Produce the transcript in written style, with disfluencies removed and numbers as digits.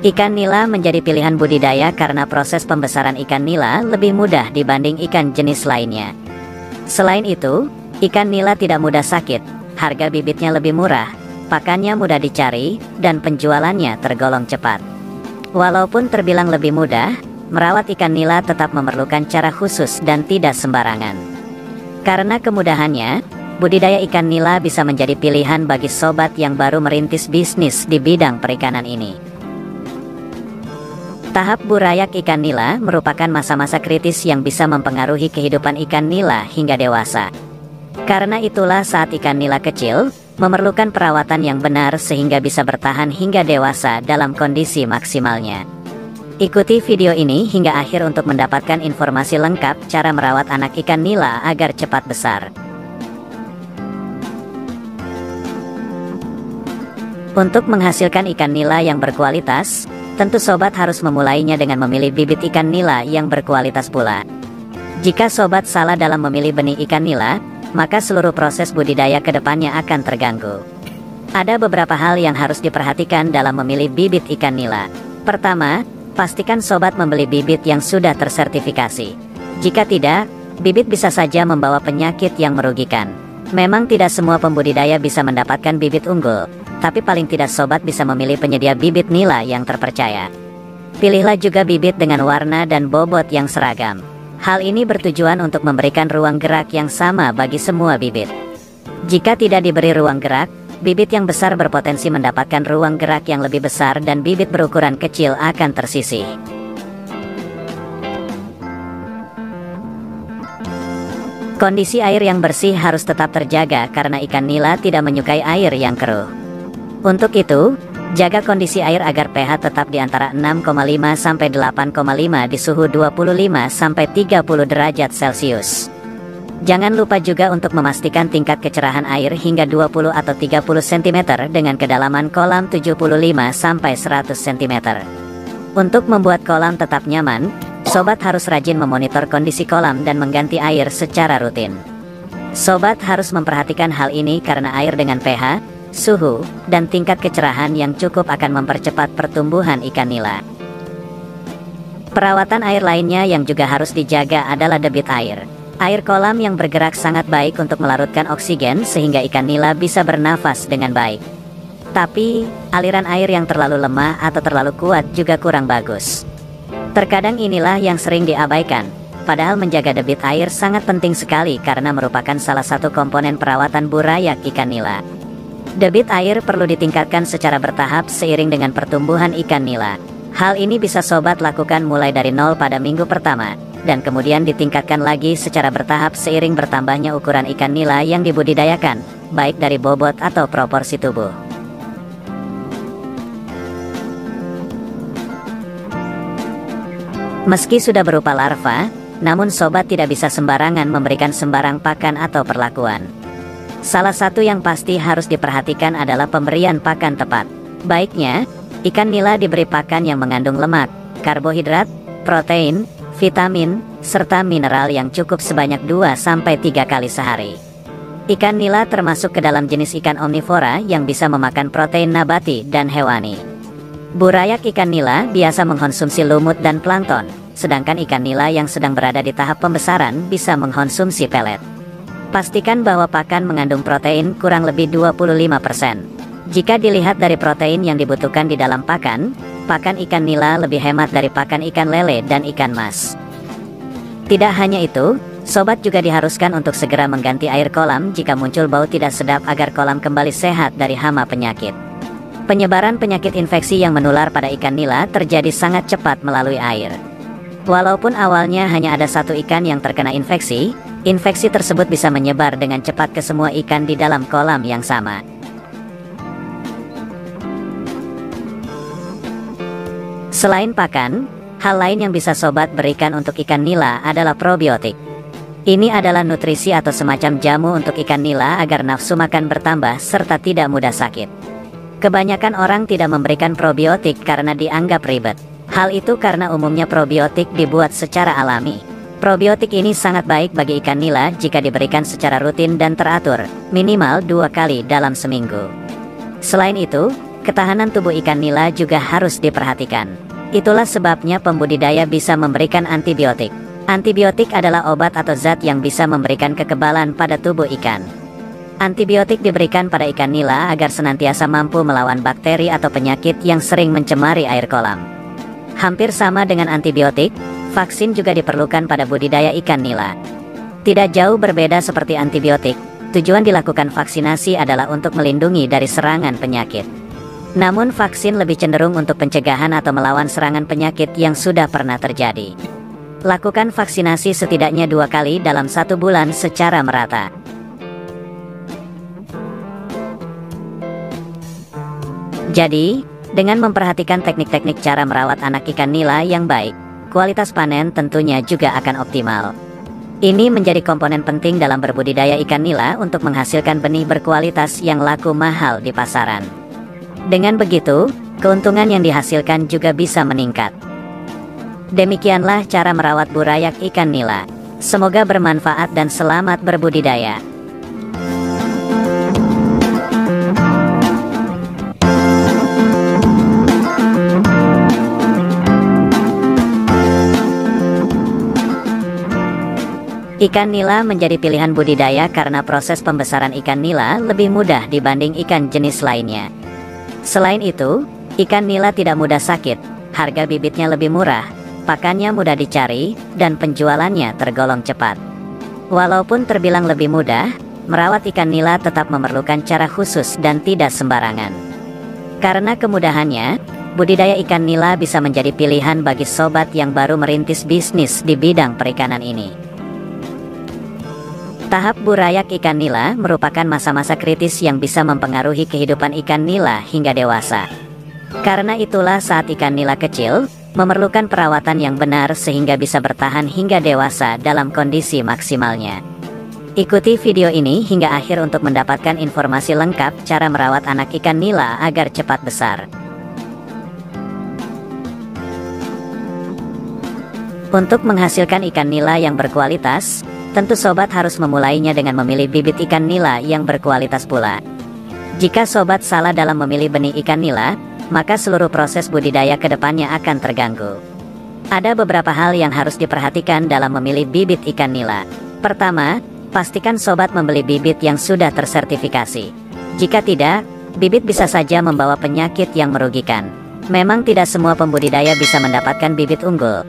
Ikan nila menjadi pilihan budidaya karena proses pembesaran ikan nila lebih mudah dibanding ikan jenis lainnya. Selain itu, ikan nila tidak mudah sakit, harga bibitnya lebih murah, pakannya mudah dicari, dan penjualannya tergolong cepat. Walaupun terbilang lebih mudah, merawat ikan nila tetap memerlukan cara khusus dan tidak sembarangan. Karena kemudahannya, budidaya ikan nila bisa menjadi pilihan bagi sobat yang baru merintis bisnis di bidang perikanan ini. Tahap burayak ikan nila merupakan masa-masa kritis yang bisa mempengaruhi kehidupan ikan nila hingga dewasa. Karena itulah saat ikan nila kecil, memerlukan perawatan yang benar sehingga bisa bertahan hingga dewasa dalam kondisi maksimalnya. Ikuti video ini hingga akhir untuk mendapatkan informasi lengkap cara merawat anak ikan nila agar cepat besar. Untuk menghasilkan ikan nila yang berkualitas, tentu sobat harus memulainya dengan memilih bibit ikan nila yang berkualitas pula. Jika sobat salah dalam memilih benih ikan nila, maka seluruh proses budidaya ke depannya akan terganggu. Ada beberapa hal yang harus diperhatikan dalam memilih bibit ikan nila. Pertama, pastikan sobat membeli bibit yang sudah tersertifikasi. Jika tidak, bibit bisa saja membawa penyakit yang merugikan. Memang tidak semua pembudidaya bisa mendapatkan bibit unggul, tapi paling tidak sobat bisa memilih penyedia bibit nila yang terpercaya. Pilihlah juga bibit dengan warna dan bobot yang seragam. Hal ini bertujuan untuk memberikan ruang gerak yang sama bagi semua bibit. Jika tidak diberi ruang gerak, bibit yang besar berpotensi mendapatkan ruang gerak yang lebih besar dan bibit berukuran kecil akan tersisih. Kondisi air yang bersih harus tetap terjaga karena ikan nila tidak menyukai air yang keruh. Untuk itu, jaga kondisi air agar pH tetap di antara 6,5 sampai 8,5 di suhu 25 sampai 30 derajat Celcius. Jangan lupa juga untuk memastikan tingkat kecerahan air hingga 20 atau 30 cm dengan kedalaman kolam 75 sampai 100 cm. Untuk membuat kolam tetap nyaman, sobat harus rajin memonitor kondisi kolam dan mengganti air secara rutin. Sobat harus memperhatikan hal ini karena air dengan pH, suhu, dan tingkat kecerahan yang cukup akan mempercepat pertumbuhan ikan nila. Perawatan air lainnya yang juga harus dijaga adalah debit air. Air kolam yang bergerak sangat baik untuk melarutkan oksigen sehingga ikan nila bisa bernafas dengan baik. Tapi, aliran air yang terlalu lemah atau terlalu kuat juga kurang bagus. Terkadang inilah yang sering diabaikan, padahal menjaga debit air sangat penting sekali karena merupakan salah satu komponen perawatan burayak ikan nila. Debit air perlu ditingkatkan secara bertahap seiring dengan pertumbuhan ikan nila. Hal ini bisa sobat lakukan mulai dari 0 pada minggu pertama, dan kemudian ditingkatkan lagi secara bertahap seiring bertambahnya ukuran ikan nila yang dibudidayakan, baik dari bobot atau proporsi tubuh. Meski sudah berupa larva, namun sobat tidak bisa sembarangan memberikan sembarang pakan atau perlakuan. Salah satu yang pasti harus diperhatikan adalah pemberian pakan tepat. Baiknya, ikan nila diberi pakan yang mengandung lemak, karbohidrat, protein, vitamin, serta mineral yang cukup sebanyak 2-3 kali sehari. Ikan nila termasuk ke dalam jenis ikan omnivora yang bisa memakan protein nabati dan hewani. Burayak ikan nila biasa mengkonsumsi lumut dan plankton, sedangkan ikan nila yang sedang berada di tahap pembesaran bisa mengkonsumsi pelet. Pastikan bahwa pakan mengandung protein kurang lebih 25%. Jika dilihat dari protein yang dibutuhkan di dalam pakan ikan nila lebih hemat dari pakan ikan lele dan ikan mas. Tidak hanya itu, sobat juga diharuskan untuk segera mengganti air kolam jika muncul bau tidak sedap agar kolam kembali sehat dari hama penyakit. Penyebaran penyakit infeksi yang menular pada ikan nila terjadi sangat cepat melalui air. Walaupun awalnya hanya ada satu ikan yang terkena infeksi, infeksi tersebut bisa menyebar dengan cepat ke semua ikan di dalam kolam yang sama. Selain pakan, hal lain yang bisa sobat berikan untuk ikan nila adalah probiotik. Ini adalah nutrisi atau semacam jamu untuk ikan nila agar nafsu makan bertambah serta tidak mudah sakit. Kebanyakan orang tidak memberikan probiotik karena dianggap ribet. Hal itu karena umumnya probiotik dibuat secara alami. Probiotik ini sangat baik bagi ikan nila jika diberikan secara rutin dan teratur, minimal 2 kali dalam seminggu. Selain itu, ketahanan tubuh ikan nila juga harus diperhatikan. Itulah sebabnya pembudidaya bisa memberikan antibiotik. Antibiotik adalah obat atau zat yang bisa memberikan kekebalan pada tubuh ikan. Antibiotik diberikan pada ikan nila agar senantiasa mampu melawan bakteri atau penyakit yang sering mencemari air kolam. Hampir sama dengan antibiotik, vaksin juga diperlukan pada budidaya ikan nila. Tidak jauh berbeda seperti antibiotik, tujuan dilakukan vaksinasi adalah untuk melindungi dari serangan penyakit. Namun vaksin lebih cenderung untuk pencegahan atau melawan serangan penyakit yang sudah pernah terjadi. Lakukan vaksinasi setidaknya 2 kali dalam 1 bulan secara merata. Jadi, dengan memperhatikan teknik-teknik cara merawat anak ikan nila yang baik, kualitas panen tentunya juga akan optimal. Ini menjadi komponen penting dalam berbudidaya ikan nila untuk menghasilkan benih berkualitas yang laku mahal di pasaran. Dengan begitu, keuntungan yang dihasilkan juga bisa meningkat. Demikianlah cara merawat burayak ikan nila. Semoga bermanfaat dan selamat berbudidaya. Ikan nila menjadi pilihan budidaya karena proses pembesaran ikan nila lebih mudah dibanding ikan jenis lainnya. Selain itu, ikan nila tidak mudah sakit, harga bibitnya lebih murah, pakannya mudah dicari, dan penjualannya tergolong cepat. Walaupun terbilang lebih mudah, merawat ikan nila tetap memerlukan cara khusus dan tidak sembarangan. Karena kemudahannya, budidaya ikan nila bisa menjadi pilihan bagi sobat yang baru merintis bisnis di bidang perikanan ini. Tahap burayak ikan nila merupakan masa-masa kritis yang bisa mempengaruhi kehidupan ikan nila hingga dewasa. Karena itulah saat ikan nila kecil, memerlukan perawatan yang benar sehingga bisa bertahan hingga dewasa dalam kondisi maksimalnya. Ikuti video ini hingga akhir untuk mendapatkan informasi lengkap cara merawat anak ikan nila agar cepat besar. Untuk menghasilkan ikan nila yang berkualitas, tentu sobat harus memulainya dengan memilih bibit ikan nila yang berkualitas pula. Jika sobat salah dalam memilih benih ikan nila, maka seluruh proses budidaya ke depannya akan terganggu. Ada beberapa hal yang harus diperhatikan dalam memilih bibit ikan nila. Pertama, pastikan sobat membeli bibit yang sudah tersertifikasi. Jika tidak, bibit bisa saja membawa penyakit yang merugikan. Memang tidak semua pembudidaya bisa mendapatkan bibit unggul.